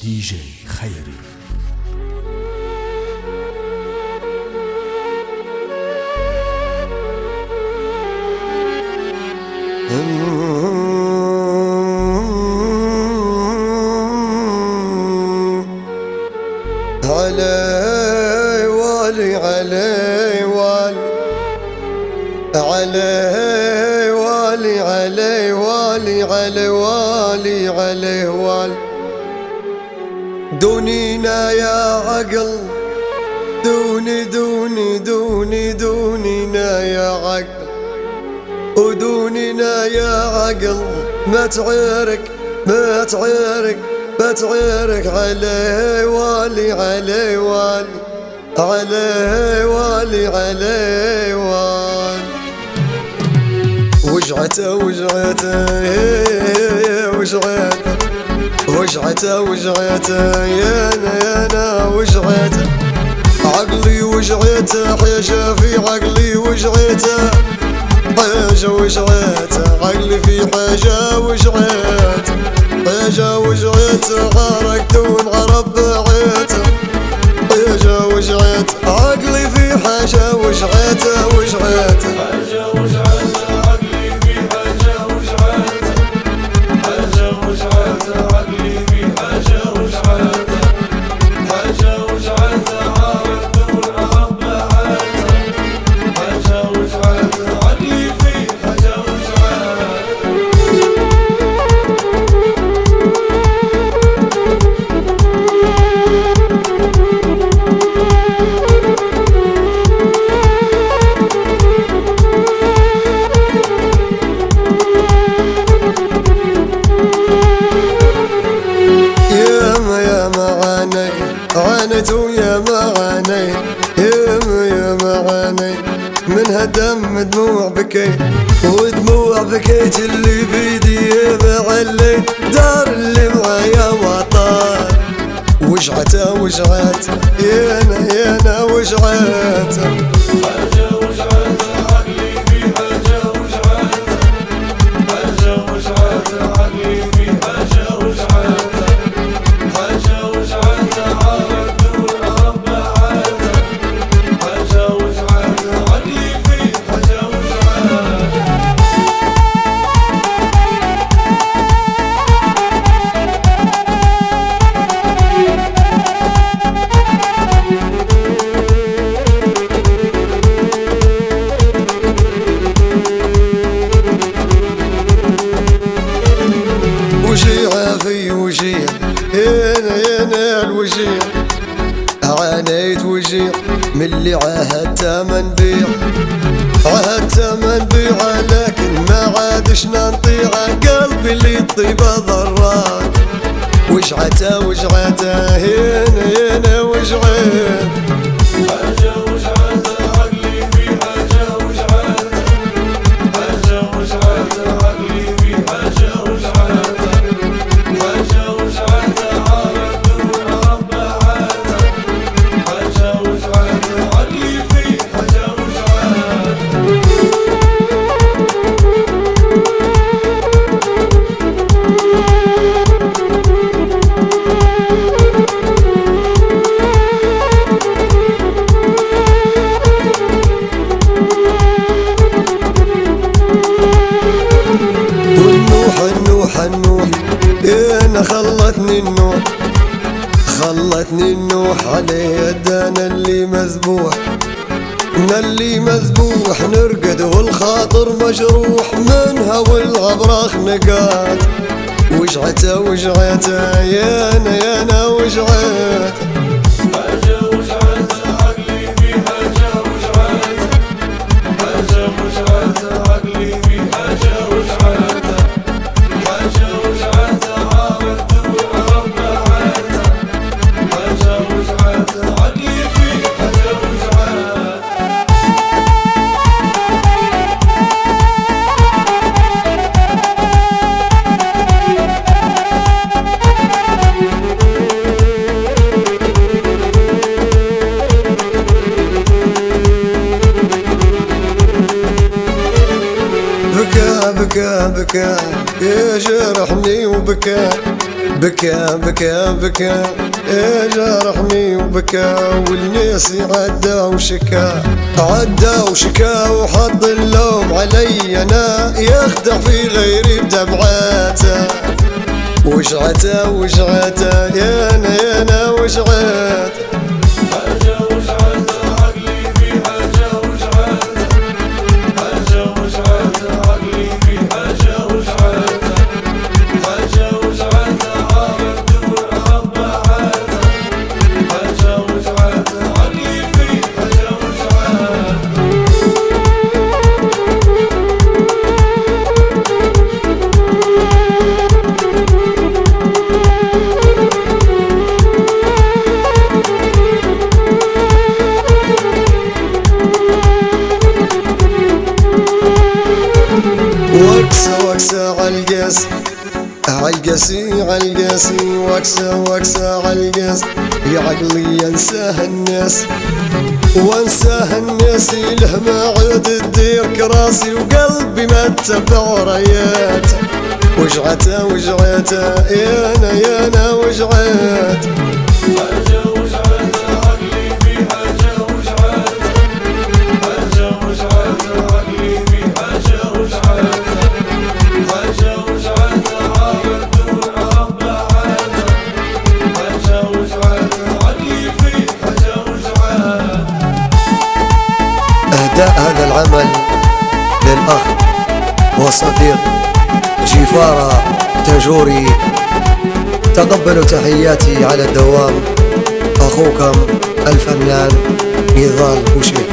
دي جي خيري. علي والي علي والي علي والي علي والي علي والي علي والي دونينا يا عقل دوني دوني دوني دونينا يا عقل ودونينا يا عقل ما تعرك ما تعرك بتعيرك علي والي علي والي علي والي علي والي وجعته وجعته وجعته وجعته وجعته يانا وجعته عقلي وجعته حيجة في عقلي وجعته حاجة وجعته عقلي في حاجة وجعته حاجة وجعته غارق دون عرب بعيته حاجة وجعته عقلي في حاجة وجعته وجعته حاجة وجعته عقلي في حاجة وجعته حاجة وجعته عقلي في حاجة وجعته حاجة وجعته غارق دون عرب بعيته حاجة وجعته عقلي في حاجة وجعته عانيت ويا ما عانيت يا ما عانيت منها دم دموع بكيت ودموع بكيت اللي بيدي ما عليت دار اللي معايا وطار وجعته وجعته يانا وجعته حاجة وجعته عقلي في حاجة وجعته حاجة وجعته عقلي في حاجة وجعته حاجة وجعته غارق دون عرب بعيته حاجة وجعته عقلي في حاجة وجعته وجيعة في وجيع يانا الوجيع عانيت وجيع من اللي عاهدت ما نبيع عاهدت ما نبيع لكن ما عادش نطيع قلبي اللي الطيبة ضرات وجعته وجعته يانا وجعته حاجة وجعته عقلي في حاجة وجعته حاجة وجعته عقلي في حاجة وجعته حاجة وجعته غارق دون عرب بعيته حاجة وجعته عقلي في حاجة وجعته النوح انا خلتني النوح خلتني النوح عليه انا اللي مذبوح انا اللي مذبوح نرقد والخاطر مجروح منها والغبراخ نقات وجعته وجعته يانا وجعته حاجة وجعته عقلي في حاجة وجعته حاجة وجعته عقلي في حاجة وجعته حاجة وجعته غارق دون عرب بعيته حاجة وجعته عقلي في حاجة وجعته بكى بكى يجرحني وبكى بكى بكى بكى جرحني وبكى والناس عدى وشكا وحط اللوم علي انا يخدع في غيري بدمعاته وجعته يا انا وجعت حاجة وجعت عقلي في حاجة وجعت حاجة وجعت عقلي في حاجة وجعت حاجة وجعت عارف دور ربعات حاجة وجعت عقلي في حاجة وجعت وكسة عالقاسي وكسة عالقاس يا عقلي انساه الناس وانساه الناس له ما عاد تدير كراسي وقلبي ما تتبع ريات وجعته يا انا وجعت حاجة وجعت عقلي في حاجة وجعت حاجة وجعت عقلي في حاجة وجعت حاجة وجعت عارف دور ربعات حاجة وجعت عقلي في حاجة وجعت اهداء هذا العمل للاخ والصديق جيفارة تاجوري. تقبلوا تحياتي على الدوام. اخوكم الفنان نضال بوشير.